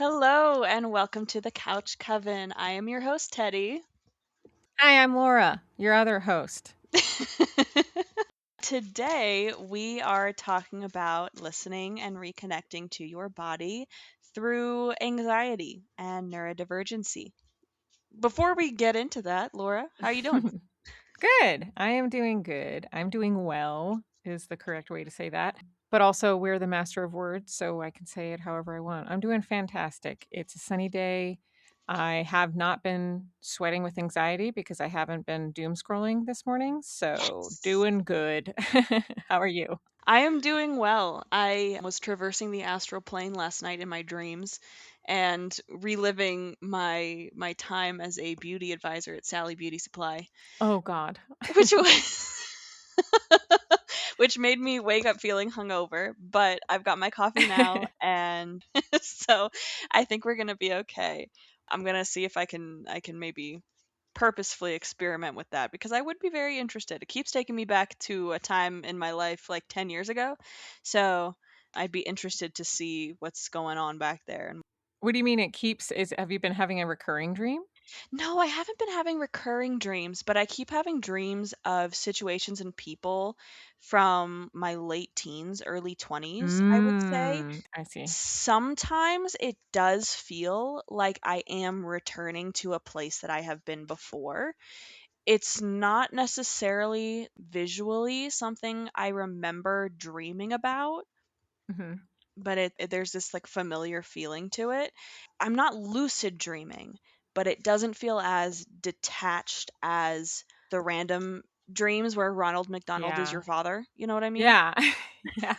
Hello and welcome to the Couch Coven. I am your host, Teddy. Hi, I'm Laura, your other host. Today, we are talking about listening and reconnecting to your body through anxiety and neurodivergency. Before we get into that, Laura, how are you doing? Good. I am doing good. I'm doing well, is the correct way to say that. But also, we're the master of words, so I can say it however I want. I'm doing fantastic. It's a sunny day. I have not been sweating with anxiety because I haven't been doom scrolling this morning. So, Yes. doing good. How are you? I am doing well. I was traversing the astral plane last night in my dreams and reliving my time as a beauty advisor at Sally Beauty Supply, Oh, God. which was which made me wake up feeling hungover, but I've got my coffee now and so I think we're going to be okay. I'm going to see if I can maybe purposefully experiment with that because I would be very interested. It keeps taking me back to a time in my life like 10 years ago. So, I'd be interested to see what's going on back there. And What do you mean it keeps is have you been having a recurring dream? no, I haven't been having recurring dreams, but I keep having dreams of situations and people from my late teens, early 20s, I would say. I see. Sometimes it does feel like I am returning to a place that I have been before. It's not necessarily visually something I remember dreaming about, Mhm. but there's this like familiar feeling to it. I'm not lucid dreaming, but it doesn't feel as detached as the random dreams where Ronald McDonald is your Yeah. father. You know what I mean? Yeah. Yeah.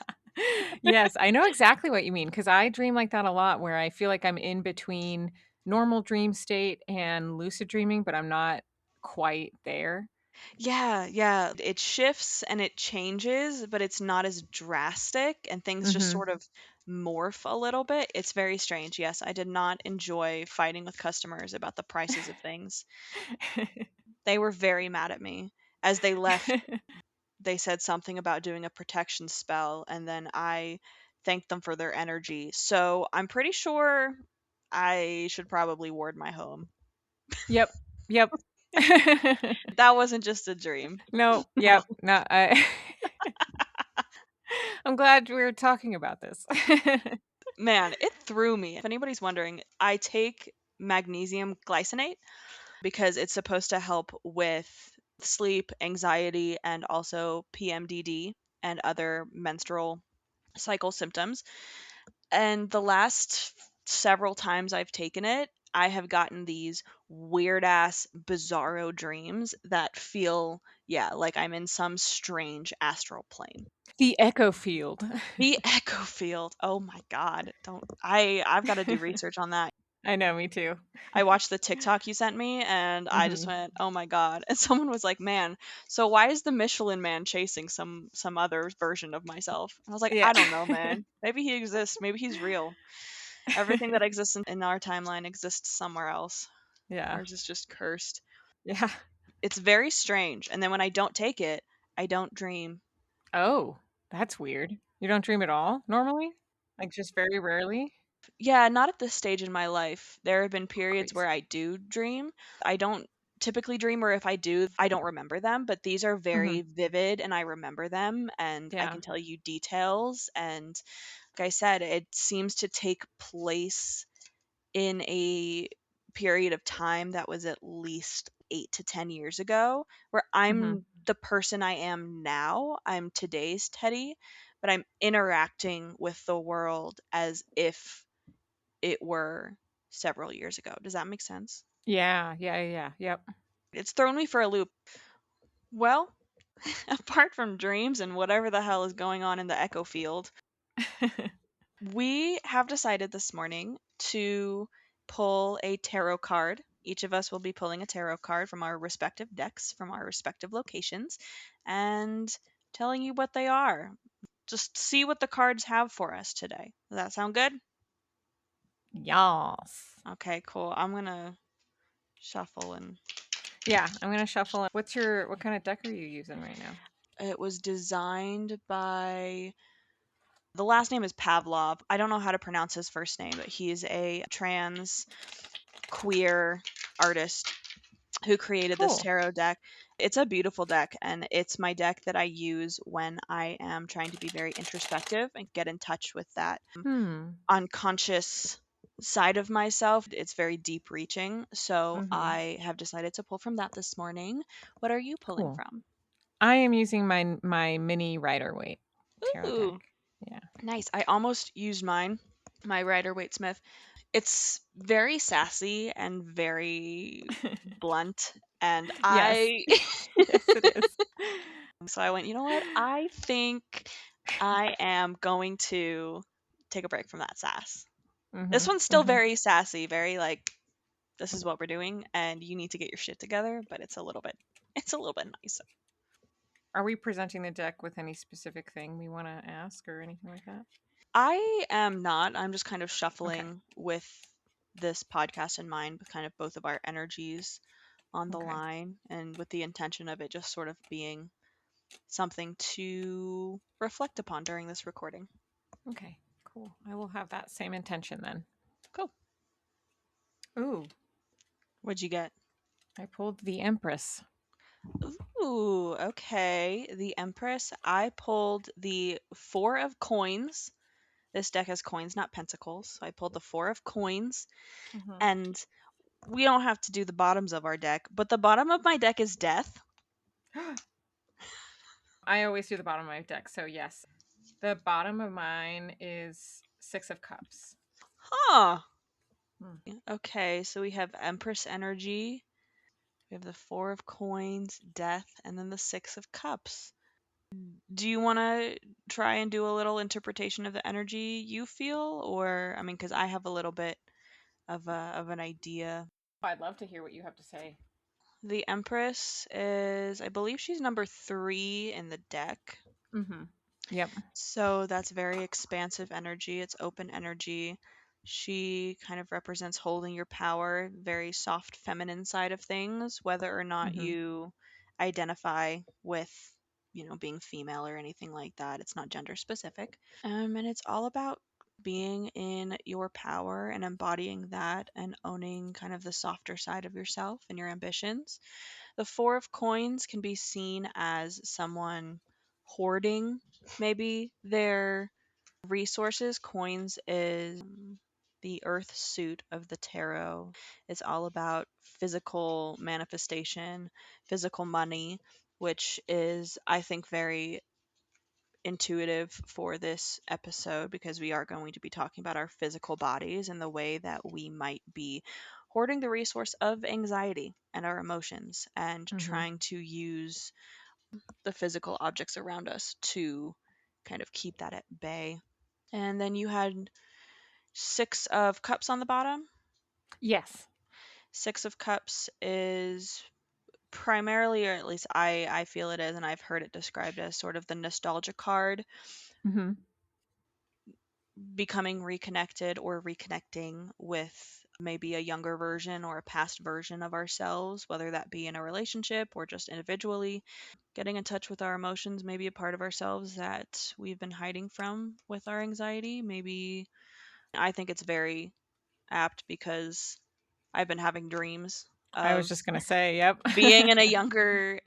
Yes, I know exactly what you mean because I dream like that a lot where I feel like I'm in between normal dream state and lucid dreaming, but I'm not quite there. Yeah, yeah. It shifts and it changes, but it's not as drastic and things just Mhm. sort of morph a little bit. It's very strange. Yes, I did not enjoy fighting with customers about the prices of things. They were very mad at me. As they left, they said something about doing a protection spell, and then I thanked them for their energy. So I'm pretty sure I should probably ward my home. Yep. Yep. That wasn't just a dream. No, No. yep. No, I I'm glad we're talking about this. Man, it threw me. If anybody's wondering, I take magnesium glycinate because it's supposed to help with sleep, anxiety, and also PMDD and other menstrual cycle symptoms. And the last several times I've taken it, I have gotten these weird ass bizarro dreams that feel, yeah, like I'm in some strange astral plane. The echo field. The echo field. Oh my god. Don't I've got to do research on that. I know, me too. I watched the TikTok you sent me and I just Mhm. went, "Oh my god." And someone was like, "Man, so why is the Michelin man chasing some other version of myself?" And I was like, Yeah. "I don't know, man. Maybe he exists. Maybe he's real. Everything that exists in our timeline exists somewhere else. Yeah. Ours is just cursed." Yeah. It's very strange. And then when I don't take it, I don't dream. Oh, that's weird. You don't dream at all normally? Like, just very rarely? Yeah, not at this stage in my life. There have been periods where Crazy. I do dream. I don't typically dream, or if I do, I don't remember them, but these are very Mhm. vivid and I remember them and I Yeah. can tell you details. And like I said, it seems to take place in a period of time that was at least 8 to 10 years ago, where Mhm. I'm the person I am now. I'm today's Teddy, but I'm interacting with the world as if it were several years ago. Does that make sense? Yeah, yeah, yep. It's thrown me for a loop. Well, apart from dreams and whatever the hell is going on in the echo field, we have decided this morning to pull a tarot card. Each of us will be pulling a tarot card from our respective decks, from our respective locations, and telling you what they are. Just see what the cards have for us today. Does that sound good? Yas. Okay, cool. I'm gonna shuffle and Yeah, I'm gonna shuffle. What kind of deck are you using right now? it was designed by The last name is Pavlov. I don't know how to pronounce his first name, but he's a trans queer artist who created this Cool. tarot deck. It's a beautiful deck, and it's my deck that I use when I am trying to be very introspective and get in touch with that Hmm. unconscious side of myself. It's very deep reaching. So Mm-hmm. I have decided to pull from that this morning. What are you pulling Cool. from? I am using my mini Rider-Waite tarot deck. Ooh, Yeah. nice. I almost used mine, my Rider Waite Smith. It's very sassy and very blunt. And Yes. I Yes, it is. So I went, you know what? I think I am going to take a break from that sass. This Mm-hmm. one's still Mm-hmm. very sassy, very like, this is what we're doing and you need to get your shit together, but it's a little bit nicer. Are we presenting the deck with any specific thing we want to ask or anything like that? I am not. I'm just kind of Okay. shuffling with this podcast in mind, with kind of both of our energies on the Okay. line and with the intention of it just sort of being something to reflect upon during this recording. Okay. Cool. I will have that same intention then. Cool. Ooh, What'd you get? I pulled the Empress. Ooh, okay. The Empress. I pulled the Four of Coins. This deck has coins, not pentacles. So I pulled the Four of Coins. Mm-hmm. And we don't have to do the bottoms of our deck, but the bottom of my deck is Death. I always do the bottom of my deck, so yes. The bottom of mine is Six of Cups. Huh. Hmm. Okay, so we have Empress energy. We have the Four of Coins, Death, and then the Six of Cups. Do you want to try and do a little interpretation of the energy you feel? Or, I mean, because I have a little bit of an idea. I'd love to hear what you have to say. The Empress is, I believe she's number 3 in the deck. Mm-hmm. Yep. So that's very expansive energy. It's open energy. She kind of represents holding your power, very soft feminine side of things, whether or not Mm-hmm. you identify with, being female or anything like that. It's not gender specific. And it's all about being in your power and embodying that and owning kind of the softer side of yourself and your ambitions. The Four of Coins can be seen as someone hoarding maybe their resources. Coins is the earth suit of the tarot. It's all about physical manifestation, physical money, which is, I think, very intuitive for this episode because we are going to be talking about our physical bodies and the way that we might be hoarding the resource of anxiety and our emotions and Mm-hmm. trying to use the physical objects around us to kind of keep that at bay. And then you had Six of Cups on the bottom. Yes. Six of Cups is primarily, or at least I feel it is, and I've heard it described as sort of the nostalgia card, Mm-hmm. becoming reconnected or reconnecting with maybe a younger version or a past version of ourselves, whether that be in a relationship or just individually, getting in touch with our emotions, maybe a part of ourselves that we've been hiding from with our anxiety. Maybe I think it's very apt because I've been having dreams I was of just gonna say, yep. being in a younger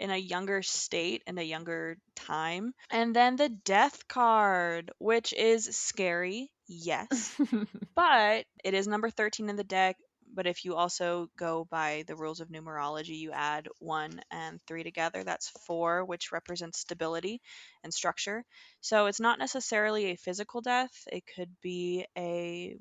state in a younger time. And then the death card, which is scary, yes, but it is number 13 in the deck. But if you also go by the rules of numerology, you add 1 and 3 together. That's 4, which represents stability and structure. So it's not necessarily a physical death. It could be a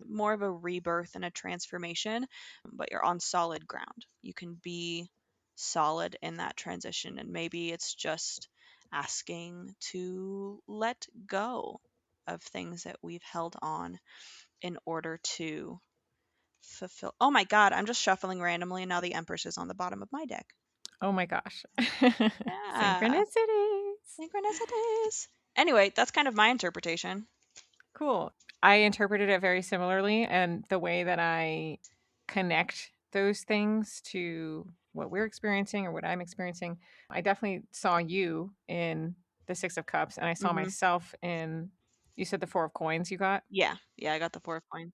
more of a rebirth and a transformation, but you're on solid ground. You can be solid in that transition, and maybe it's just asking to let go of things that we've held on in order to fulfill. Oh my god, I'm just shuffling randomly and now the Empress is on the bottom of my deck. Oh my gosh. Yeah, Synchronicities. synchronicities. Anyway, that's kind of my interpretation. Cool. I interpreted it very similarly, and the way that I connect those things to what we're experiencing or what I'm experiencing, I definitely saw you in the Six of Cups, and I saw Hmm. myself in You said the 4 of coins you got? Yeah. Yeah, I got the 4 of coins.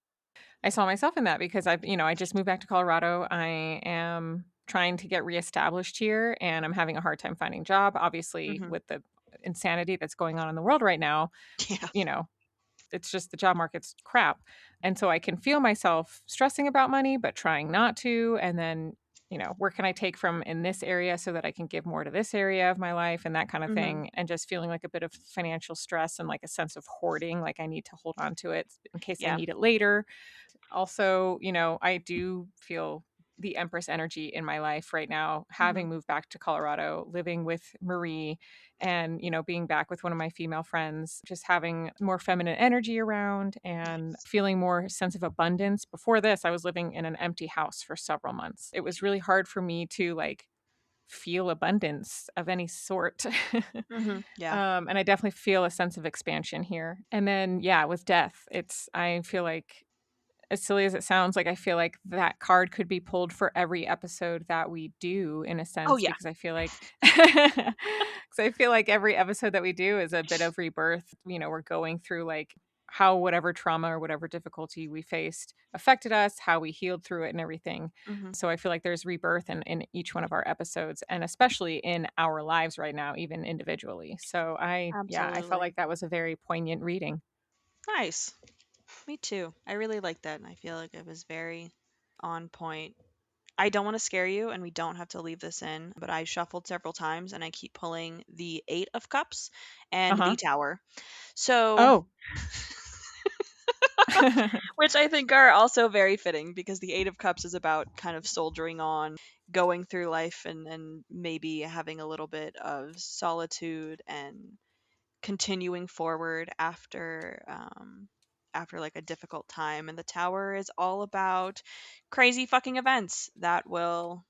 I saw myself in that because I just moved back to Colorado. I am trying to get reestablished here and I'm having a hard time finding a job. Obviously, Mhm. with the insanity that's going on in the world right now, Yeah. you know, it's just the job market's crap. And so I can feel myself stressing about money, but trying not to. And then, where can I take from in this area so that I can give more to this area of my life and that kind of Mhm. thing. And just feeling like a bit of financial stress and like a sense of hoarding, like I need to hold on to it in case I Yeah. need it later. Also, I do feel the Empress energy in my life right now, Mhm. having moved back to Colorado, living with Marie, and, being back with one of my female friends, just having more feminine energy around and Nice. feeling more sense of abundance. Before this, I was living in an empty house for several months. It was really hard for me to like feel abundance of any sort. Mhm. Yeah. And I definitely feel a sense of expansion here. And then, yeah, with death, I feel like as silly as it sounds, like, I feel like that card could be pulled for every episode that we do in a Oh, sense yeah. because I feel like 'cause I feel like every episode that we do is a bit of rebirth. We're going through, like, how whatever trauma or whatever difficulty we faced affected us, how we healed through it and everything. Mhm. So I feel like there's rebirth in each one of our episodes, and especially in our lives right now, even individually. So I felt Absolutely. like that was a very poignant reading. Nice. Me too. I really like that, and I feel like it was very on point. I don't want to scare you, and we don't have to leave this in, but I shuffled several times, and I keep pulling the 8 of Cups and Uh-huh. the Tower. So, Oh. which I think are also very fitting because the 8 of Cups is about kind of soldiering on, going through life, and maybe having a little bit of solitude and continuing forward after like a difficult time. And the Tower is all about crazy fucking events that will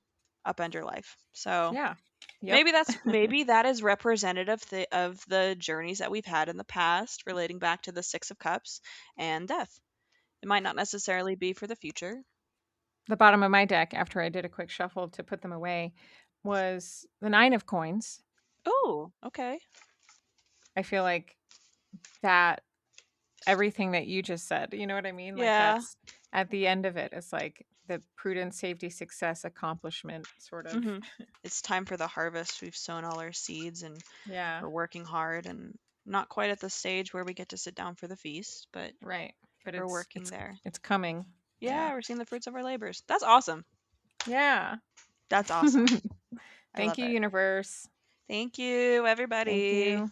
upend your life. So Yeah. Yep. maybe that is representative of the journeys that we've had in the past relating back to the 6 of Cups and death. It might not necessarily be for the future. The bottom of my deck, after I did a quick shuffle to put them away, was the 9 of coins. Oh, okay. I feel like that everything that you just said, you know what I mean? Like Yeah. that's at the end of it, it's like the prudence, safety, success, accomplishment sort of. Hmm. It's time for the harvest. We've sown all our seeds and Yeah, we're working hard and not quite at the stage where we get to sit down for the feast, but right. But we're it's working it's there. it's coming. Yeah. Yeah, we're seeing the fruits of our labors. That's awesome. Yeah. That's awesome. I Thank love you, it. universe. Thank you, Thank everybody. you.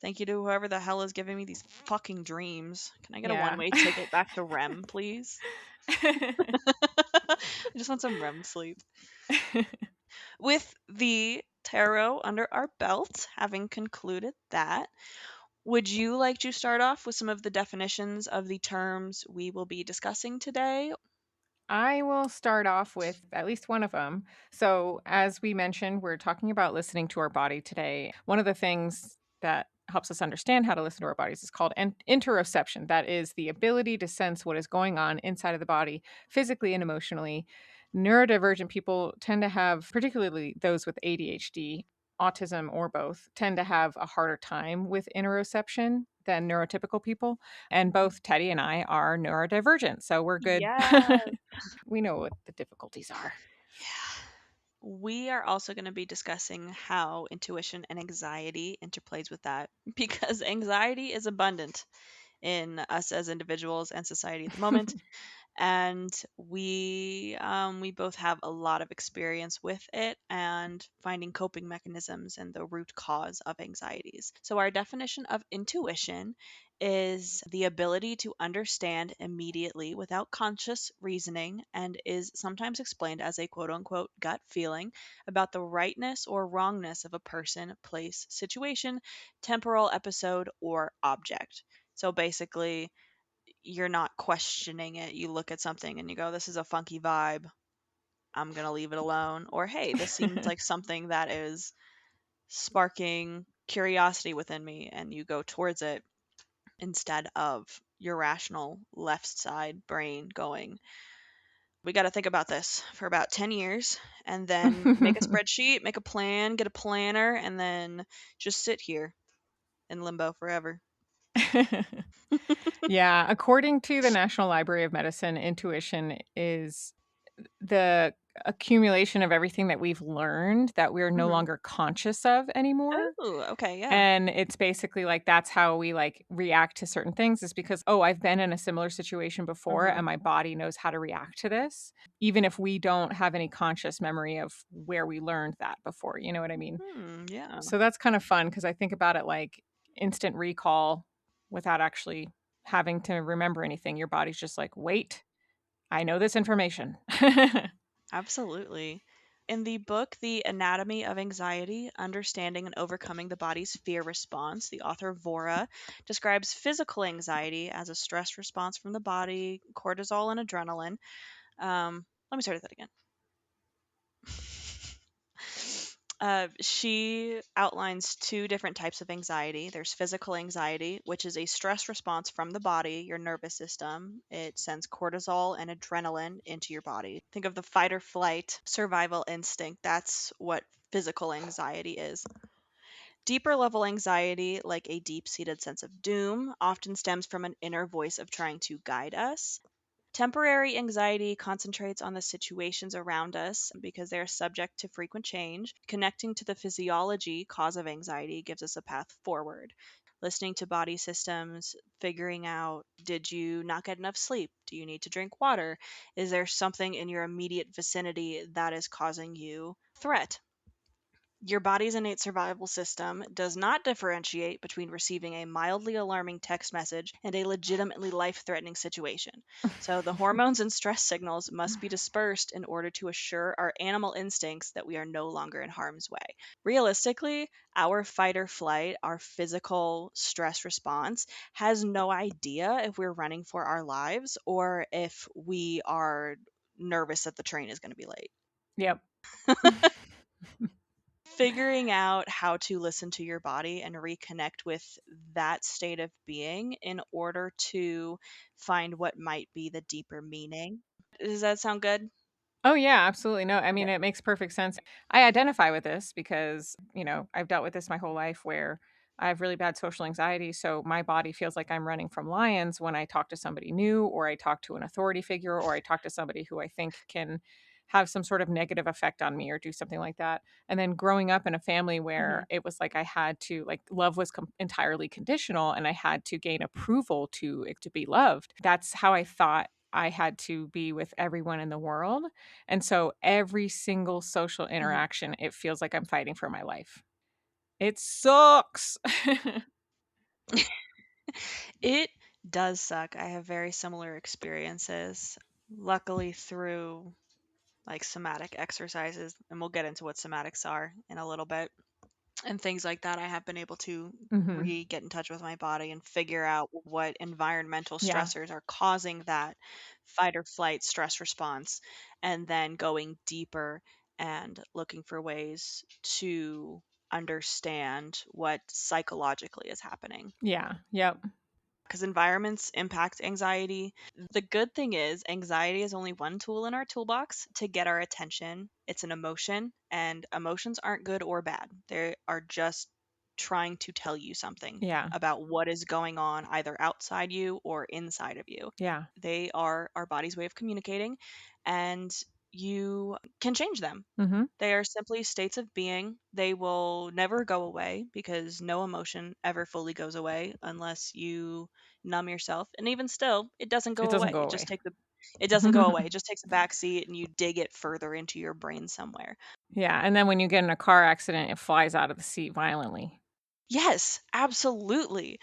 Thank you to whoever the hell is giving me these fucking dreams. Can I get a Yeah. one-way ticket back to REM, please? I just want some REM sleep. With the tarot under our belt, having concluded that, would you like to start off with some of the definitions of the terms we will be discussing today? I will start off with at least one of them. So, as we mentioned, we're talking about listening to our body today. One of the things that helps us understand how to listen to our bodies is called interoception. That is the ability to sense what is going on inside of the body, physically and emotionally. Neurodivergent people tend to have, particularly those with ADHD, autism, or both, tend to have a harder time with interoception than neurotypical people. And Mhm. both Teddy and I are neurodivergent, so we're good. Yeah. We know what the difficulties are. Yeah. We are also going to be discussing how intuition and anxiety interplays with that because anxiety is abundant in us as individuals and society at the moment, and we both have a lot of experience with it and finding coping mechanisms and the root cause of anxieties. So our definition of intuition is the ability to understand immediately without conscious reasoning and is sometimes explained as a quote unquote gut feeling about the rightness or wrongness of a person, place, situation, temporal episode, or object. So basically, you're not questioning it. You look at something and you go, this is a funky vibe. I'm going to leave it alone. Or, hey, this seems like something that is sparking curiosity within me. And you go towards it instead of your rational left side brain going, we got to think about this for about 10 years and then make a spreadsheet, make a plan, get a planner, and then just sit here in limbo forever. Yeah, according to the National Library of Medicine, intuition is the accumulation of everything that we've learned that we're no Mhm. longer conscious of anymore. Oh, okay, yeah. And it's basically like that's how we like react to certain things is because, oh, I've been in a similar situation before Mhm. and my body knows how to react to this, even if we don't have any conscious memory of where we learned that before. You know what I mean? Yeah. So that's kind of fun because I think about it like instant recall without actually having to remember anything. Your body's just like, wait, I know this information. Absolutely. In the book, The Anatomy of Anxiety Understanding and Overcoming the Body's Fear Response, the author Vora describes physical anxiety as a stress response from the body, cortisol, and adrenaline. Let me start at that again. She outlines two different types of anxiety. There's physical anxiety, which is a stress response from the body, your nervous system. It sends cortisol and adrenaline into your body. Think of the fight or flight survival instinct. That's what physical anxiety is. Deeper level anxiety, like a deep seated sense of doom, often stems from an inner voice of trying to guide us. Temporary anxiety concentrates on the situations around us because they are subject to frequent change. Connecting to the physiology cause of anxiety gives us a path forward. Listening to body systems, figuring out, did you not get enough sleep? Do you need to drink water? Is there something in your immediate vicinity that is causing you threat? Your body's innate survival system does not differentiate between receiving a mildly alarming text message and a legitimately life threatening situation. So, the hormones and stress signals must be dispersed in order to assure our animal instincts that we are no longer in harm's way. Realistically, our fight or flight, our physical stress response, has no idea if we're running for our lives or if we are nervous that the train is going to be late. Yep. Figuring out how to listen to your body and reconnect with that state of being in order to find what might be the deeper meaning. Does that sound good? Oh, yeah, absolutely. No, I mean, Yep. it makes perfect sense. I identify with this because, I've dealt with this my whole life where I have really bad social anxiety. So my body feels like I'm running from lions when I talk to somebody new, or I talk to an authority figure, or I talk to somebody who I think can have some sort of negative effect on me or do something like that. And then growing up in a family Hmm. where it was like I had to, like, love was entirely conditional and I had to gain approval to be loved. That's how I thought I had to be with everyone in the world. And so every single social Hmm. interaction, it feels like I'm fighting for my life. It sucks. It does suck. I have very similar experiences. Luckily, through like somatic exercises, and we'll get into what somatics are in a little bit, and things like that, I have been able to Mhm. get in touch with my body and figure out what environmental Yeah. stressors are causing that fight or flight stress response, and then going deeper and looking for ways to understand what psychologically is happening, Yeah. Yep. because environments impact anxiety. The good thing is, anxiety is only one tool in our toolbox to get our attention. It's an emotion, and emotions aren't good or bad. They are just trying to tell you something Yeah. about what is going on either outside you or inside of you. Yeah. They are our body's way of communicating, and you can change them. Mhm. They are simply states of being. They will never go away because no emotion ever fully goes away unless you numb yourself. And even still, it doesn't It go doesn't away. go away. It doesn't go away. It just takes a back seat and you dig it further into your brain somewhere. Yeah, and then when you get in a car accident, it flies out of the seat violently. Yes, absolutely.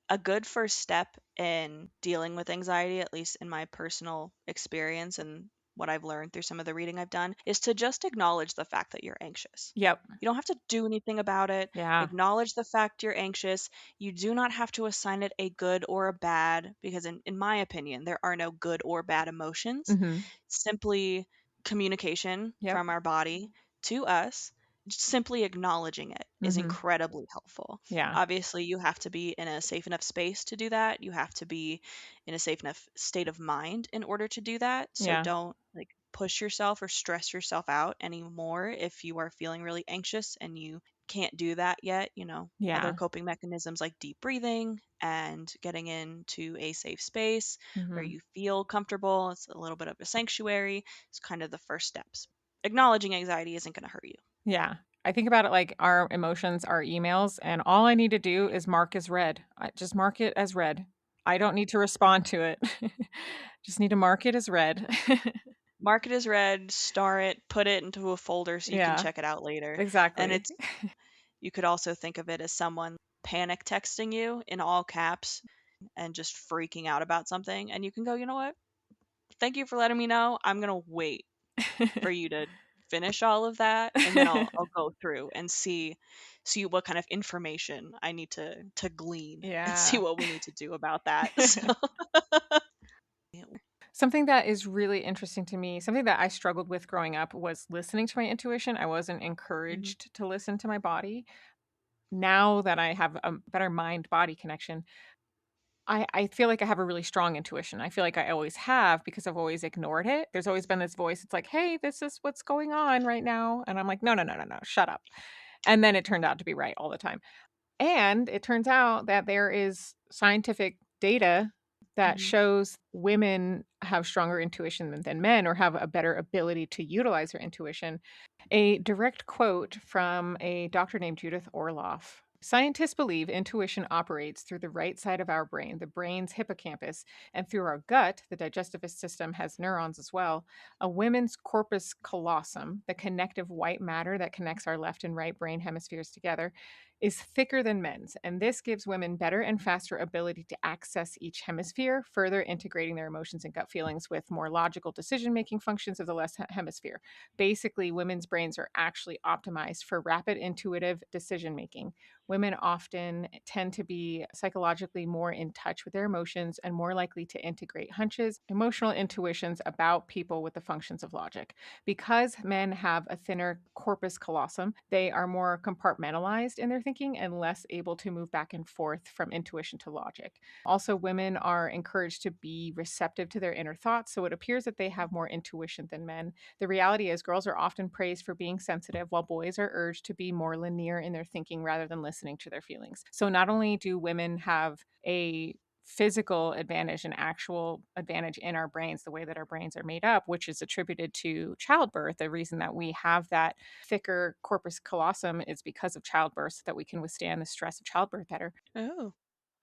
A good first step in dealing with anxiety, at least in my personal experience and what I've learned through some of the reading I've done, is to just acknowledge the fact that you're anxious. Yep. You don't have to do anything about it. Yeah. Acknowledge the fact you're anxious. You do not have to assign it a good or a bad, because, in my opinion, there are no good or bad emotions. Mhm. Simply communication Yep. from our body to us, simply acknowledging it is Mhm. incredibly helpful. Yeah. Obviously, you have to be in a safe enough space to do that. You have to be in a safe enough state of mind in order to do that. So Yeah. don't push yourself or stress yourself out anymore if you are feeling really anxious and you can't do that yet, other Yeah. coping mechanisms like deep breathing and getting into a safe space where Mhm. you feel comfortable. It's a little bit of a sanctuary. It's kind of the first steps. Acknowledging anxiety isn't going to hurt you. Yeah. I think about it like our emotions are emails, and all I need to do is mark as read. I just mark it as read. I don't need to respond to it. Just need to mark it as read. Mark it as read, star it, put it into a folder so you can Yeah, check it out later. And exactly. it's you could also think of it as someone panic texting you in all caps and just freaking out about something, and you can go, "You know what? Thank you for letting me know. I'm going to wait for you to finish all of that, and then I'll go through and see what kind of information I need to glean and see Yeah. what we need to do about that." So Something that is really interesting to me, something that I struggled with growing up was listening to my intuition. I wasn't Mhm. encouraged to listen to my body. Now that I have a better mind body connection, I feel like I have a really strong intuition. I feel like I always have because I've always ignored it. There's always been this voice. It's like, hey, this is what's going on right now. And I'm like, no, no, no, no, no, shut up. And then it turned out to be right all the time. And it turns out that there is scientific data that Mhm. shows women have stronger intuition than men or have a better ability to utilize their intuition. A direct quote from a doctor named Judith Orloff. Scientists believe intuition operates through the right side of our brain, the brain's hippocampus, and through our gut. The digestive system has neurons as well. A woman's corpus callosum, the connective white matter that connects our left and right brain hemispheres together, is thicker than men's, and this gives women better and faster ability to access each hemisphere, further integrating their emotions and gut feelings with more logical decision making functions of the left hemisphere. Basically, women's brains are actually optimized for rapid intuitive decision making. Women often tend to be psychologically more in touch with their emotions and more likely to integrate hunches, emotional intuitions about people with the functions of logic. Because men have a thinner corpus callosum, they are more compartmentalized in their thinking and less able to move back and forth from intuition to logic. Also, women are encouraged to be receptive to their inner thoughts, so it appears that they have more intuition than men. The reality is, girls are often praised for being sensitive, while boys are urged to be more linear in their thinking rather than listening to their feelings. So, not only do women have a physical advantage, an actual advantage in our brains, the way that our brains are made up, which is attributed to childbirth. The reason that we have that thicker corpus callosum is because of childbirth, so that we can withstand the stress of childbirth better. Oh.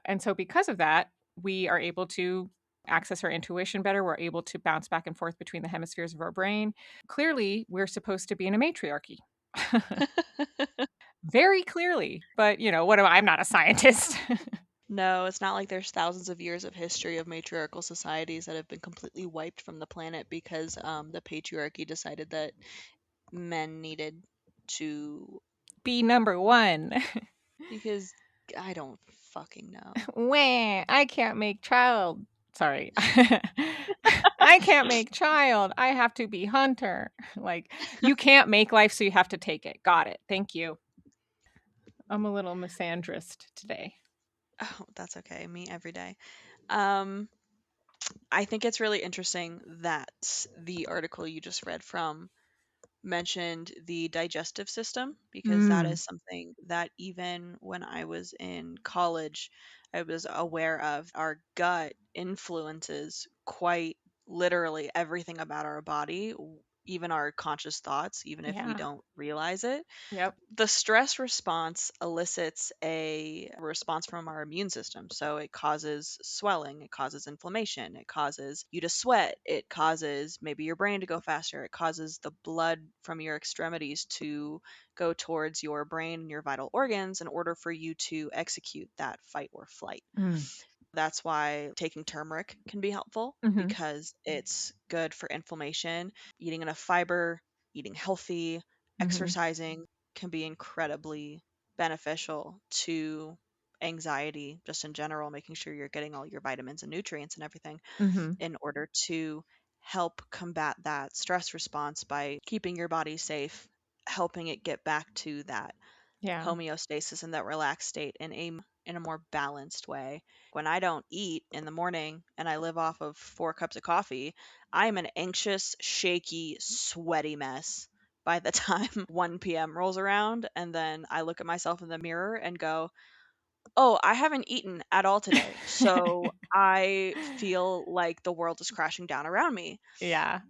And so, because of that, we are able to access our intuition better. We're able to bounce back and forth between the hemispheres of our brain. Clearly, we're supposed to be in a matriarchy. Very clearly. But, what am I? I'm not a scientist. No, it's not like there's thousands of years of history of matriarchal societies that have been completely wiped from the planet because the patriarchy decided that men needed to. Be number one. Because I don't fucking know. Wah, I can't make child. Sorry. I can't make child. I have to be hunter. Like, you can't make life, so you have to take it. Got it. Thank you. I'm a little misandrist today. Oh, that's okay. Me every day. Um, I think it's really interesting that the article you just read from mentioned the digestive system because that Mm, is something that even when I was in college, I was aware of. Our gut influences quite literally everything about our body, even our conscious thoughts, even if we yeah. don't realize it. Yep. The stress response elicits a response from our immune system. So it causes swelling, it causes inflammation, it causes you to sweat, it causes maybe your brain to go faster, it causes the blood from your extremities to go towards your brain and your vital organs in order for you to execute that fight or flight. Mm, That's why taking turmeric can be helpful mhm, because it's good for inflammation. Eating enough fiber, eating healthy, mhm, exercising can be incredibly beneficial to anxiety just in general, making sure you're getting all your vitamins and nutrients and everything mhm. in order to help combat that stress response by keeping your body safe, helping it get back to that Yeah. homeostasis and that relaxed state in a more balanced way. When I don't eat in the morning and I live off of 4 cups of coffee, I'm an anxious, shaky, sweaty mess by the time 1 p.m. rolls around. And then I look at myself in the mirror and go, oh, I haven't eaten at all today. So I feel like the world is crashing down around me. Yeah.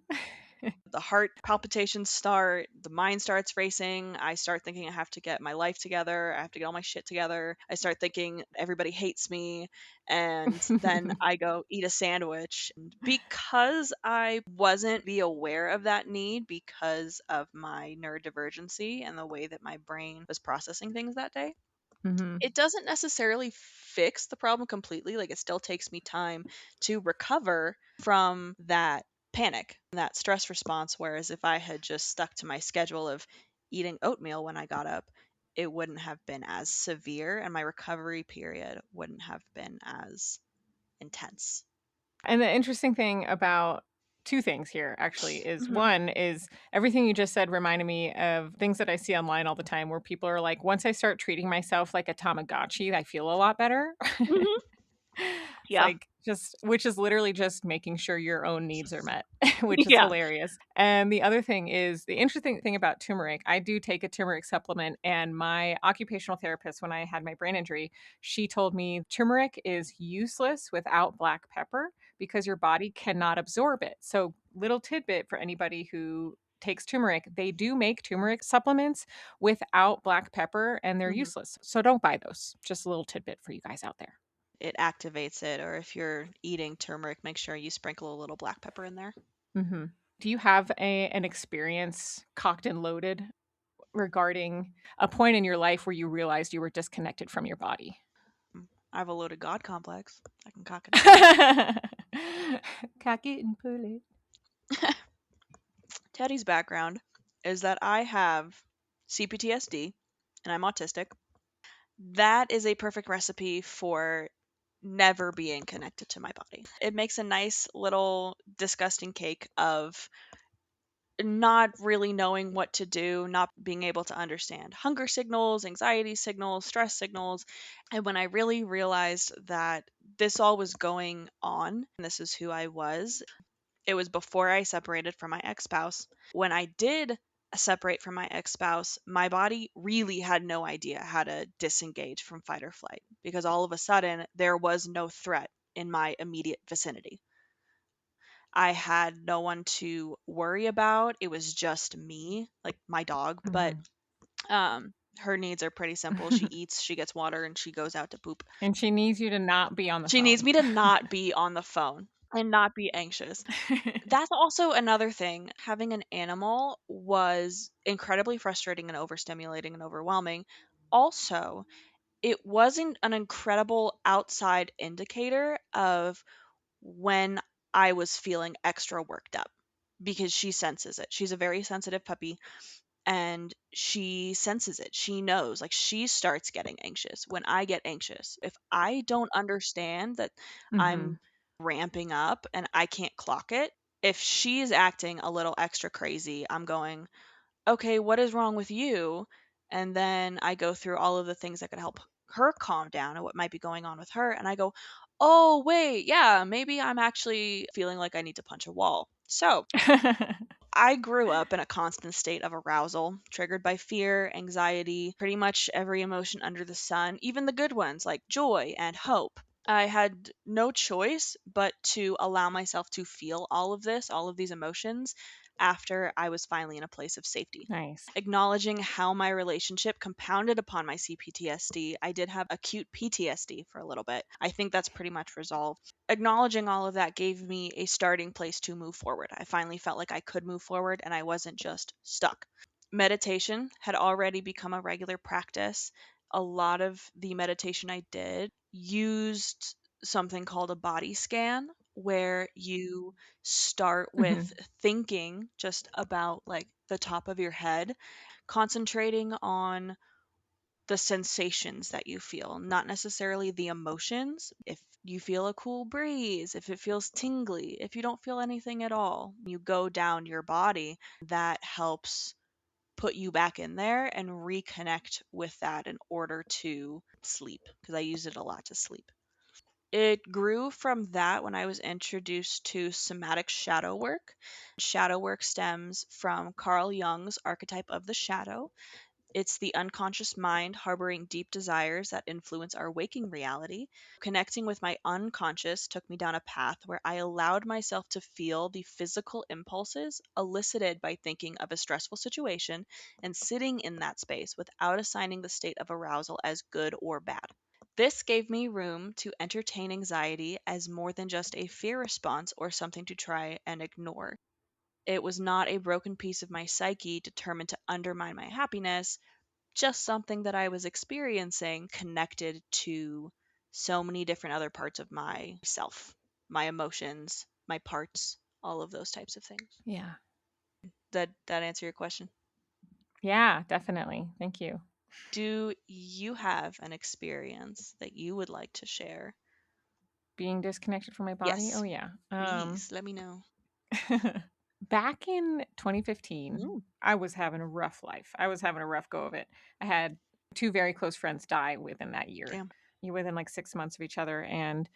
The heart palpitations start, the mind starts racing. I start thinking I have to get my life together. I have to get all my shit together. I start thinking everybody hates me. And then I go eat a sandwich. And because I wasn't be aware of that need because of my neurodivergency and the way that my brain was processing things that day, Mhm. it doesn't necessarily fix the problem completely. Like, it still takes me time to recover from that panic, that stress response. Whereas if I had just stuck to my schedule of eating oatmeal when I got up, it wouldn't have been as severe and my recovery period wouldn't have been as intense. And the interesting thing about 2 things here actually is Hmm. one is everything you just said reminded me of things that I see online all the time where people are like, once I start treating myself like a Tamagotchi, I feel a lot better. Hmm. It's Yeah. like just which is literally just making sure your own needs are met, which is Yeah. hilarious. And the other thing is the interesting thing about turmeric, I do take a turmeric supplement, and my occupational therapist, when I had my brain injury, she told me turmeric is useless without black pepper because your body cannot absorb it. So, little tidbit for anybody who takes turmeric, they do make turmeric supplements without black pepper and they're Hmm. useless. So don't buy those. Just a little tidbit for you guys out there. It activates it. Or if you're eating turmeric, make sure you sprinkle a little black pepper in there. Mhm. Do you have an experience cocked and loaded regarding a point in your life where you realized you were disconnected from your body? I have a loaded God complex. I can cock it and pull it. Cock it and pull it. Teddy's background is that I have CPTSD and I'm autistic. That is a perfect recipe for never being connected to my body. It makes a nice little disgusting cake of not really knowing what to do, not being able to understand hunger signals, anxiety signals, stress signals. And when I really realized that this all was going on, and this is who I was, it was before I separated from my ex spouse. When I did separate from my ex spouse, my body really had no idea how to disengage from fight or flight because all of a sudden there was no threat in my immediate vicinity. I had no one to worry about. It was just me, like my dog, but Mhm. her needs are pretty simple. She eats, she gets water, and she goes out to poop. And she needs you to not be on the She needs phone. me to not be on the phone and not be anxious. That's also another thing. Having an animal was incredibly frustrating and overstimulating and overwhelming. Also, it wasn't an incredible outside indicator of when I was feeling extra worked up because she senses it. She's a very sensitive puppy and she senses it. She knows, like, she starts getting anxious when I get anxious. If I don't understand that I'm Mhm. ramping up and I can't clock it, if she's acting a little extra crazy, I'm going, okay, what is wrong with you? And then I go through all of the things that could help her calm down and what might be going on with her. And I go, oh, wait, yeah, maybe I'm actually feeling like I need to punch a wall. So I grew up in a constant state of arousal, triggered by fear, anxiety, pretty much every emotion under the sun, even the good ones like joy and hope. I had no choice but to allow myself to feel all of this, all of these emotions, after I was finally in a place of safety. Nice. Acknowledging how my relationship compounded upon my CPTSD, I did have acute PTSD for a little bit. I think that's pretty much resolved. Acknowledging all of that gave me a starting place to move forward. I finally felt like I could move forward and I wasn't just stuck. Meditation had already become a regular practice. A lot of the meditation I did used something called a body scan, where you start with Mhm. thinking just about like the top of your head, concentrating on the sensations that you feel, not necessarily the emotions. If you feel a cool breeze, if it feels tingly, if you don't feel anything at all, you go down your body, that helps put you back in there and reconnect with that in order to sleep because I use it a lot to sleep. It grew from that when I was introduced to somatic shadow work. Shadow work stems from Carl Jung's archetype of the shadow. It's the unconscious mind harboring deep desires that influence our waking reality. Connecting with my unconscious took me down a path where I allowed myself to feel the physical impulses elicited by thinking of a stressful situation and sitting in that space without assigning the state of arousal as good or bad. This gave me room to entertain anxiety as more than just a fear response or something to try and ignore. It was not a broken piece of my psyche determined to undermine my happiness, just something that I was experiencing connected to so many different other parts of myself, my emotions, my parts, all of those types of things. Yeah. That answer your question? Yeah, definitely. Thank you. Do you have an experience that you would like to share? Being disconnected from my body? Oh Yes, yeah. please let me know. Back in 2015, Mm, I was having a rough life. I was having a rough go of it. I had two very close friends die within that year, damn. within like 6 months of each other, and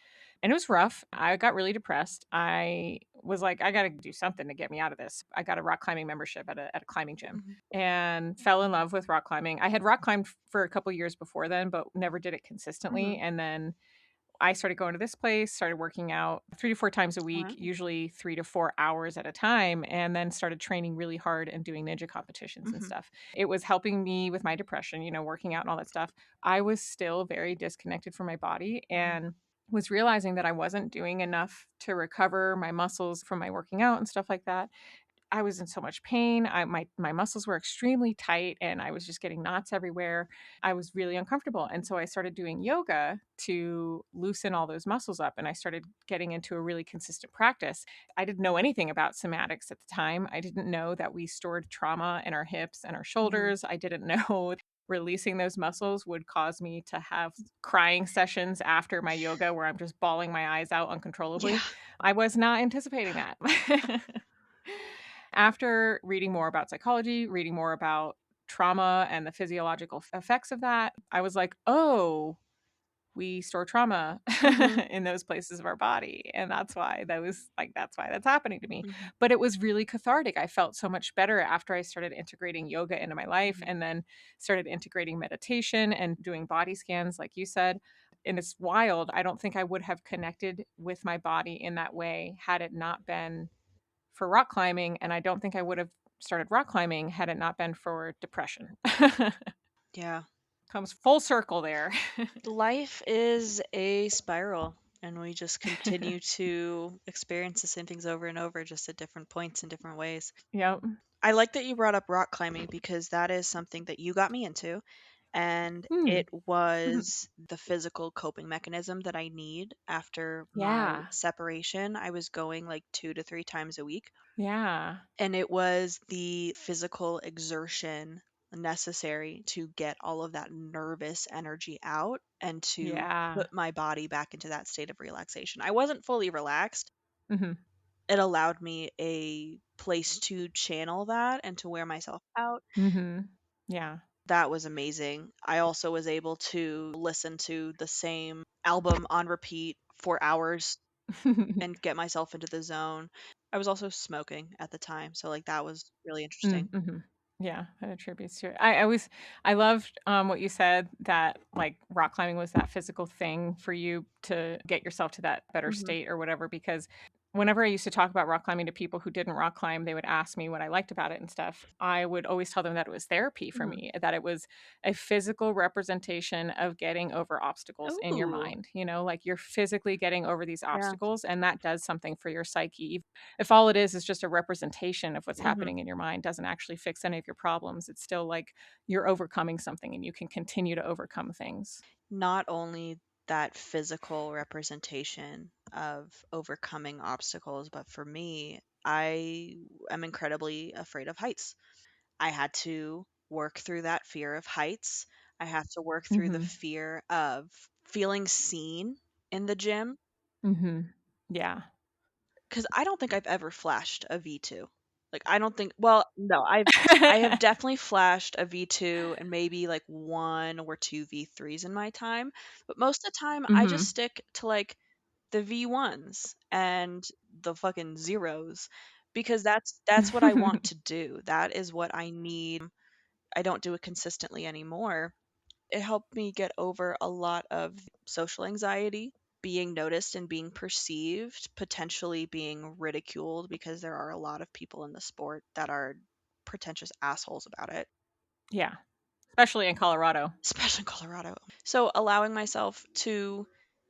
it was rough. I got really depressed. I was like, I got to do something to get me out of this. I got a rock climbing membership at a climbing gym, Hmm. and fell in love with rock climbing. I had rock climbed for a couple years before then, but never did it consistently. Hmm. And then I started going to this place, started working out 3 to 4 times a week, Wow. usually 3 to 4 hours at a time, and then started training really hard and doing ninja competitions and Hmm. stuff. It was helping me with my depression, working out and all that stuff. I was still very disconnected from my body and was realizing that I wasn't doing enough to recover my muscles from my working out and stuff like that. I was in so much pain. My muscles were extremely tight and I was just getting knots everywhere. I was really uncomfortable. And so I started doing yoga to loosen all those muscles up and I started getting into a really consistent practice. I didn't know anything about somatics at the time. I didn't know that we stored trauma in our hips and our Hmm. shoulders. I didn't know releasing those muscles would cause me to have crying sessions after my yoga where I'm just bawling my eyes out Yeah. uncontrollably. I was not anticipating that. After reading more about psychology, reading more about trauma and the physiological effects of that, I was like, oh, we store trauma Hmm. in those places of our body. And that's why that's happening to me. Hmm. But it was really cathartic. I felt so much better after I started integrating yoga into my life Hmm. and then started integrating meditation and doing body scans, like you said. And it's wild. I don't think I would have connected with my body in that way had it not been for rock climbing, and I don't think I would have started rock climbing had it not been for depression. Yeah. Comes full circle there. Life is a spiral, and we just continue to experience the same things over and over, just at different points in different ways. Yep. I like that you brought up rock climbing because that is something that you got me into, and Hmm. it was the physical coping mechanism that I need after my Yeah. separation. I was going like 2 to 3 times a week, Yeah. and it was the physical exertion necessary to get all of that nervous energy out and to Yeah. put my body back into that state of relaxation. I wasn't fully relaxed. Mhm. It allowed me a place to channel that and to wear myself out. Mhm. Yeah. That was amazing. I also was able to listen to the same album on repeat for hours and get myself into the zone. I was also smoking at the time, so like that was really interesting. Mhm. Yeah, that attributes to it. I loved what you said that like rock climbing was that physical thing for you to get yourself to that better Hmm. state or whatever. Because whenever I used to talk about rock climbing to people who didn't rock climb, they would ask me what I liked about it and stuff. I would always tell them that it was therapy for Hmm. me, that it was a physical representation of getting over obstacles in your Ooh, mind. Like you're physically getting over these yeah. obstacles, and that does something for your psyche. If all it is just a representation of what's Hmm. happening in your mind, doesn't actually fix any of your problems, it's still like you're overcoming something and you can continue to overcome things. Not only that physical representation of overcoming obstacles, but for me, I am incredibly afraid of heights. I had to work through that fear of heights. I have to work through the Mhm. fear of feeling seen in the gym Mhm. Yeah. because I don't think I've ever flashed a V2. Like I don't think. Well, no, I have definitely flashed a V2 and maybe like one or two V3s in my time, but most of the time I just Mhm. stick to like the V1s and the fucking zeros, because that's what I want to do. That is what I need. I don't do it consistently anymore. It helped me get over a lot of social anxiety, being noticed and being perceived, potentially being ridiculed, because there are a lot of people in the sport that are pretentious assholes about it, Yeah, especially in Colorado. especially in Colorado. So allowing myself to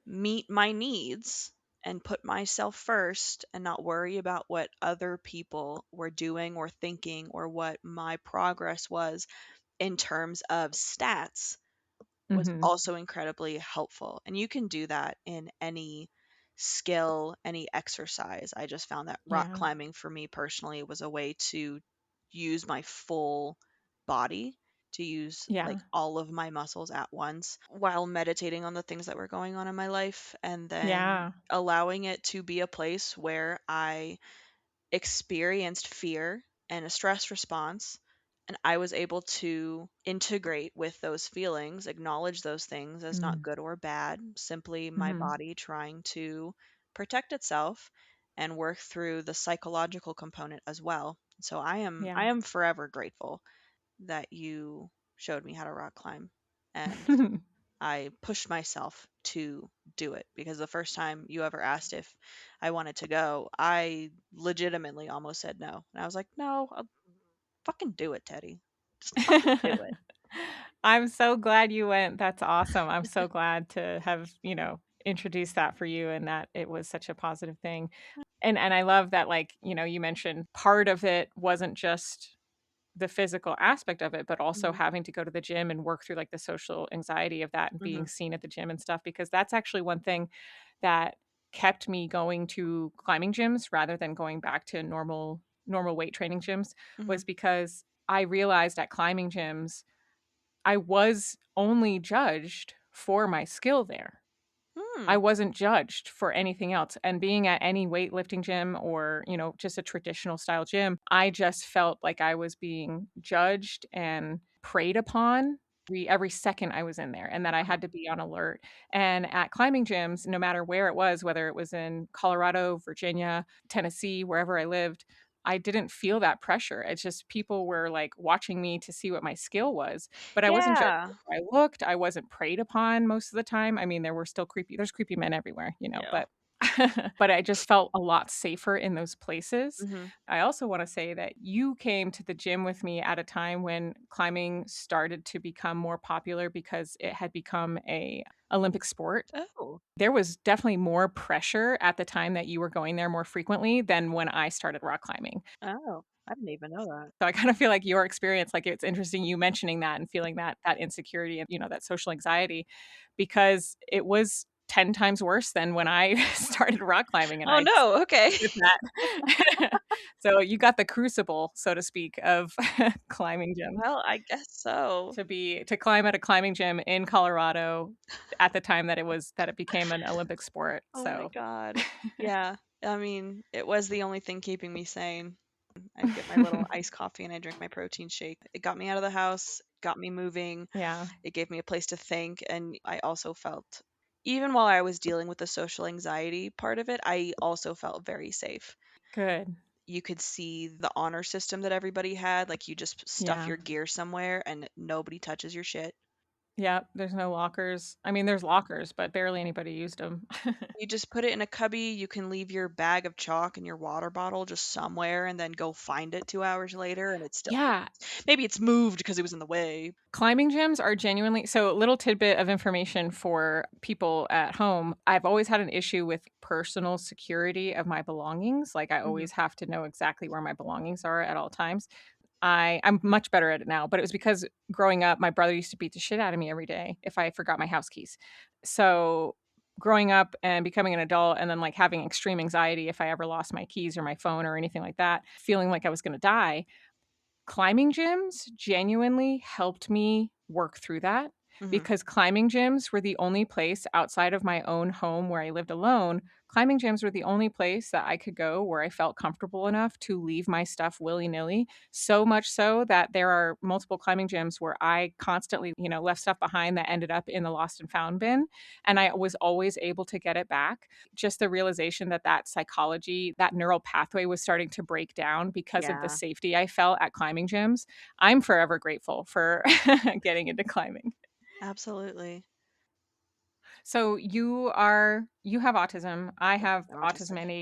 meet my needs and put myself first and not worry about what other people were doing or thinking or what my progress was in terms of stats was Mhm. also incredibly helpful. And you can do that in any skill, any exercise. I just found that rock Yeah. climbing for me personally was a way to use my full body, to use like Yeah. all of my muscles at once while meditating on the things that were going on in my life, and then Yeah. allowing it to be a place where I experienced fear and a stress response, and I was able to integrate with those feelings, acknowledge those things as not Mm. good or bad, simply my Mhm. body trying to protect itself and work through the psychological component as well. So Yeah. I am forever grateful that you showed me how to rock climb, and I pushed myself to do it, because the first time you ever asked if I wanted to go, I legitimately almost said no. And I was like, "No, I'll fucking do it, Teddy. Just fucking do it." I'm so glad you went. That's awesome. I'm so glad to have, introduced that for you and that it was such a positive thing. And I love that, like, you mentioned part of it wasn't just the physical aspect of it, but also Mhm, having to go to the gym and work through like the social anxiety of that and being mhm, seen at the gym and stuff, because that's actually one thing that kept me going to climbing gyms rather than going back to normal weight training gyms, mhm. was because I realized at climbing gyms I was only judged for my skill there. I Hmm, wasn't judged for anything else, and being at any weightlifting gym or, just a traditional style gym, I just felt like I was being judged and preyed upon every second I was in there, and that I uh-huh. had to be on alert. And at climbing gyms, no matter where it was, whether it was in Colorado, Virginia, Tennessee, wherever I lived, I didn't feel that pressure. It's just people were, like, watching me to see what my skill was, but I wasn't judged Yeah. I looked, I wasn't preyed upon most of the time. I mean, there were still there's creepy men everywhere, Yeah. but but I just felt a lot safer in those places. Mhm, I also wanna say that you came to the gym with me at a time when climbing started to become more popular because it had become a Olympic sport. oh. There was definitely more pressure at the time that you were going there more frequently than when I started rock climbing. Oh, I didn't even know that. So I kind of feel like your experience, like, it's interesting you mentioning that and feeling that insecurity and, that social anxiety, because it was 10 times worse than when I started rock climbing, and Oh, I no, okay. with that. So you got the crucible, so to speak, of climbing gyms. Well, I guess so. To climb at a climbing gym in Colorado at the time that it became an Olympic sport, Oh my so god. Yeah. I mean, it was the only thing keeping me sane. I'd get my little iced coffee and I drink my protein shake. It got me out of the house, got me moving. Yeah, It gave me a place to think. And I also felt, even while I was dealing with the social anxiety part of it, I also felt very safe. good. You could see the honor system that everybody had. Like, you just stuff Yeah. your gear somewhere and nobody touches your shit. Yeah, there's no lockers. I mean, there's lockers, but barely anybody used them. You just put it in a cubby. You can leave your bag of chalk and your water bottle just somewhere and then go find it 2 hours later. And it's still, Yeah, maybe it's moved because it was in the way. climbing gyms are genuinely so a little tidbit of information for people at home. I've always had an issue with personal security of my belongings. Like, I Mhm. always have to know exactly where my belongings are at all times. I'm much better at it now, but it was because growing up, my brother used to beat the shit out of me every day if I forgot my house keys. So growing up and becoming an adult and then like having extreme anxiety if I ever lost my keys or my phone or anything like that, feeling like I was going to die, climbing gyms genuinely helped me work through that Mhm. because climbing gyms were the only place outside of my own home where I lived alone. Climbing gyms were the only place that I could go where I felt comfortable enough to leave my stuff willy-nilly. So much so that there are multiple climbing gyms where I constantly, left stuff behind that ended up in the lost and found bin, and I was always able to get it back. Just the realization that psychology, that neural pathway was starting to break down because of the Yeah, safety I felt at climbing gyms. I'm forever grateful for getting into climbing. absolutely. So you have autism. I have I'm autism autistic.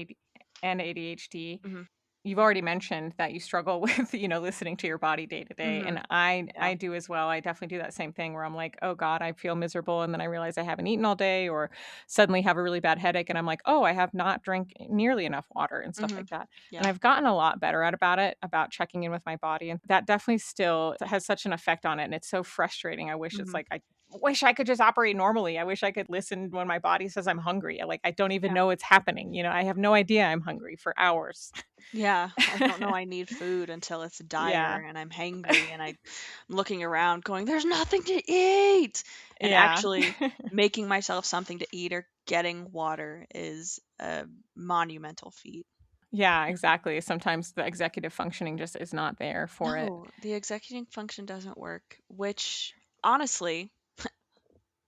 and ADHD. Mhm. You've already mentioned that you struggle with, listening to your body day to day, Mhm. and I Yeah. do as well. I definitely do that same thing where I'm like, "Oh god, I feel miserable," and then I realize I haven't eaten all day or suddenly have a really bad headache and I'm like, "Oh, I have not drank nearly enough water," and stuff like Mhm. that. And Yeah. I've gotten a lot better about it, about checking in with my body, and that definitely still has such an effect on it, and it's so frustrating. I wish Mhm. I wish I could just operate normally. I wish I could listen when my body says I'm hungry. I don't even Yeah. know it's happening. I have no idea I'm hungry for hours. Yeah, I don't know I need food until it's dire Yeah. and I'm hangry and I'm looking around going, "There's nothing to eat!" And Yeah. actually making myself something to eat or getting water is a monumental feat. Yeah, exactly. Sometimes the executive functioning just is not there for it. No, the executing function doesn't work, which honestly,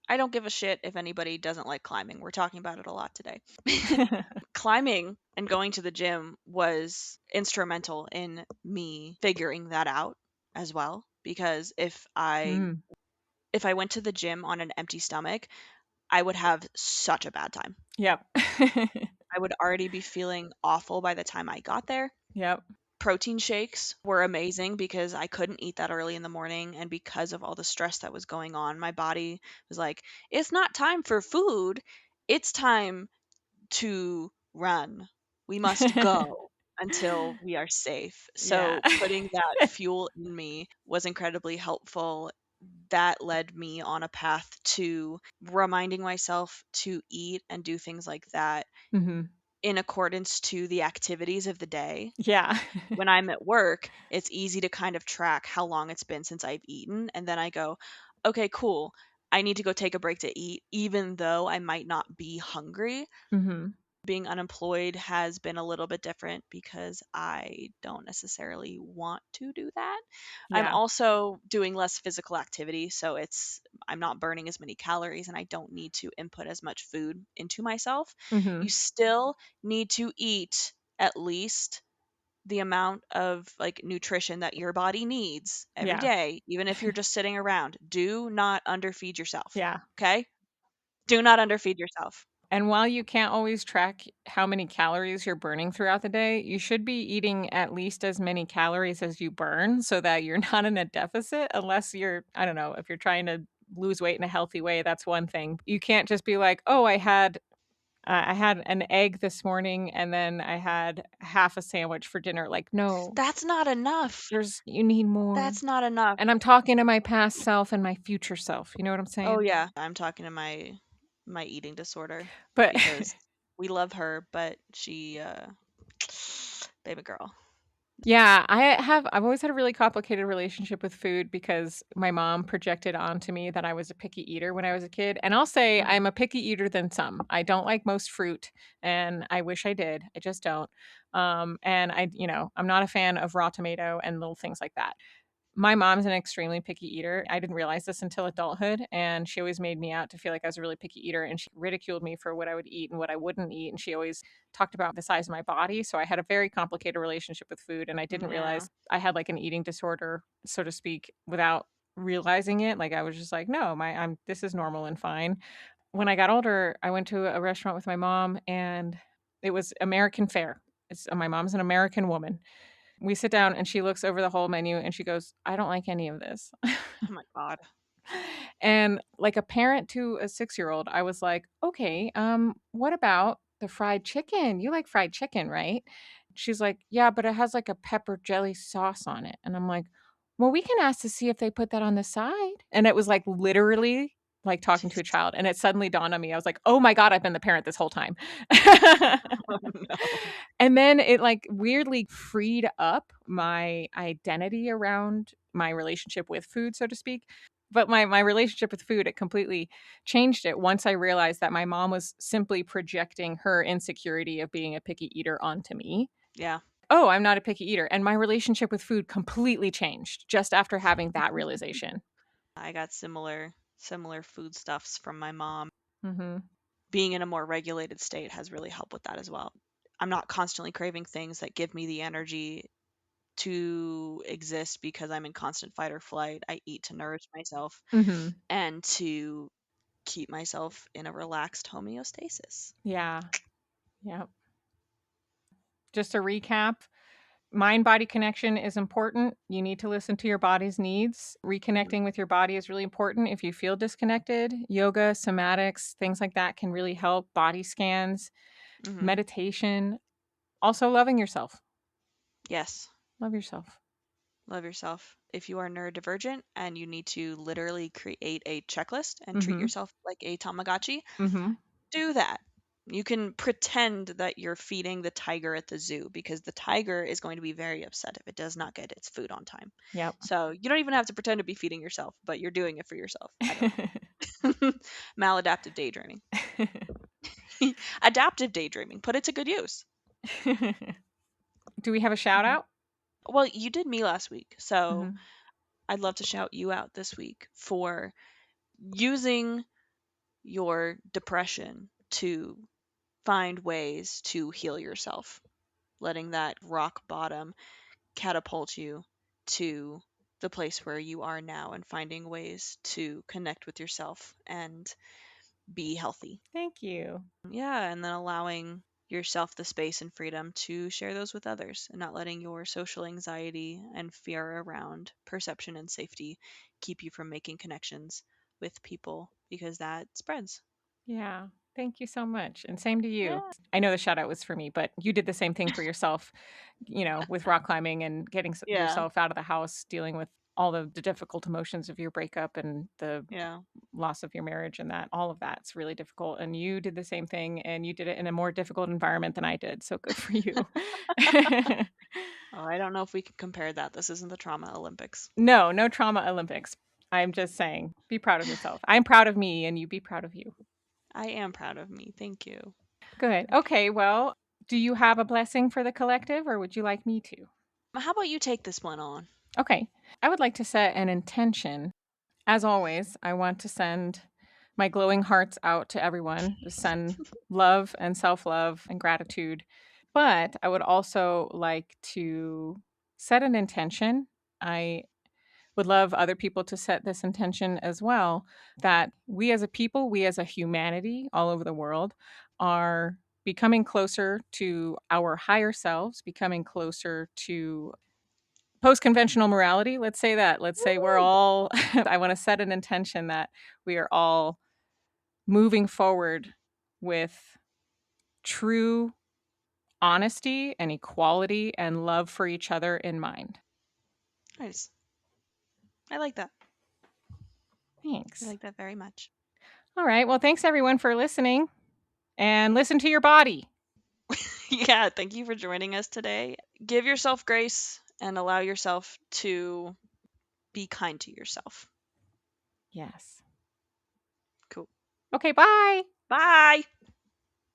I don't give a shit if anybody doesn't like climbing. We're talking about it a lot today. Climbing and going to the gym was instrumental in me figuring that out as well, because Mm, if I went to the gym on an empty stomach, I would have such a bad time. yep. I would already be feeling awful by the time I got there. Yep. Protein shakes were amazing because I couldn't eat that early in the morning, and because of all the stress that was going on, my body was like, "It's not time for food. It's time to run. We must go until we are safe." Yeah. So putting that fuel in me was incredibly helpful. That led me on a path to reminding myself to eat and do things like that Mhm. in accordance to the activities of the day. Yeah. When I'm at work, it's easy to kind of track how long it's been since I've eaten, and then I go, "Okay, cool. I need to go take a break to eat, even though I might not be hungry." Mhm. Being unemployed has been a little bit different because I don't necessarily want to do that. I'm Yeah. also doing less physical activity, so I'm not burning as many calories and I don't need to input as much food into myself. You Mhm. still need to eat at least the amount of like nutrition that your body needs every Yeah. day, even if you're just sitting around. Do not underfeed yourself. Yeah. Okay? Do not underfeed yourself. And while you can't always track how many calories you're burning throughout the day, you should be eating at least as many calories as you burn so that you're not in a deficit unless I don't know, if you're trying to lose weight in a healthy way, that's one thing. You can't just be like, "Oh, I had an egg this morning and then I had half a sandwich for dinner." Like, no, That's not enough. you need more. That's not enough. And I'm talking to my past self and my future self. You know what I'm Oh saying? yeah, I'm talking to my eating disorder But because we love her, but baby girl. yeah, I've always had a really complicated relationship with food because my mom projected onto me that I was a picky eater when I was a kid. And I'll say Mhm. I'm a picky eater than some. I don't like most fruit and I wish I did. I just don't. And I'm not a fan of raw tomato and little things like that. My mom's an extremely picky eater. I didn't realize this until adulthood, and she always made me out to feel like I was a really picky eater, and she ridiculed me for what I would eat and what I wouldn't eat, and she always talked about the size of my body, so I had a very complicated relationship with food, and I didn't Yeah. realize I had, like, an eating disorder, so to speak, without realizing it. Like, I was just like, "No, this is normal and fine." When I got older, I went to a restaurant with my mom, and it was American fare. My mom's an American woman. We sit down and she looks over the whole menu and she goes, "I don't like any of this." Oh my god. And like a parent to a 6-year-old, I was like, "Okay, what about the fried chicken? You like fried chicken, right?" She's like, "Yeah, but it has like a pepper jelly sauce on it." And I'm like, "Well, we can ask to see if they put that on the side." And it was like literally like talking to a Jeez. child. And it suddenly dawned on me. I was like, "Oh my God, I've been the parent this whole time." Oh no. And then it like weirdly freed up my identity around my relationship with food, so to speak. But my relationship with food, it completely changed it once I realized that my mom was simply projecting her insecurity of being a picky eater onto me. Yeah. Oh, I'm not a picky eater. And my relationship with food completely changed just after having that realization. I got similar foodstuffs from my mom. Mm-hmm. Being in a more regulated state has really helped with that as well. I'm not constantly craving things that give me the energy to exist because I'm in constant fight or flight. I eat to nourish myself Mm-hmm. and to keep myself in a relaxed homeostasis. Yeah. Yeah. Just to recap, mind body connection is important. You need to listen to your body's needs. Reconnecting with your body is really important. If you feel disconnected, yoga, somatics, things like that can really help. Body scans, Mm-hmm. meditation, also loving yourself. Yes. Love yourself. Love yourself. If you are neurodivergent and you need to literally create a checklist and treat Mm-hmm. yourself like a Tamagotchi, Mm-hmm. do that. You can pretend that you're feeding the tiger at the zoo because the tiger is going to be very upset if it does not get its food on time. Yep. So you don't even have to pretend to be feeding yourself, but you're doing it for yourself. I don't know. Maladaptive daydreaming. Adaptive daydreaming. Put it to good use. Do we have a shout out? Well, you did me last week, so Mm-hmm. I'd love to shout you out this week for using your depression to find ways to heal yourself, letting that rock bottom catapult you to the place where you are now and finding ways to connect with yourself and be healthy. Thank you. Yeah, and then allowing yourself the space and freedom to share those with others and not letting your social anxiety and fear around perception and safety keep you from making connections with people because that spreads. Yeah. Thank you so much. And same to you. Yeah. I know the shout out was for me, but you did the same thing for yourself, with rock climbing and getting Yeah. yourself out of the house, dealing with all the difficult emotions of your breakup and the Yeah. loss of your marriage and that all of that's really difficult. And you did the same thing and you did it in a more difficult environment than I did. So good for you. Oh, I don't know if we can compare that. This isn't the trauma Olympics. No, no trauma Olympics. I'm just saying, be proud of yourself. I'm proud of me and you be proud of you. I am proud of me. Thank you. Good. Okay. Well, do you have a blessing for the collective or would you like me to? How about you take this one on? Okay. I would like to set an intention. As always, I want to send my glowing hearts out to everyone, to send love and self love and gratitude. But I would also like to set an intention. I would love other people to set this intention as well, that we as a people, we as a humanity all over the world are becoming closer to our higher selves, becoming closer to post conventional morality. Let's say that. Let's say we're Woo! all, I want to set an intention that we are all moving forward with true honesty and equality and love for each other in mind. Nice. I like that. I Thanks. like that very much. All right. Well, thanks everyone for listening and listen to your body. Yeah, thank you for joining us today. Give yourself grace and allow yourself to be kind to yourself. Yes. Cool. Okay. Bye. Bye.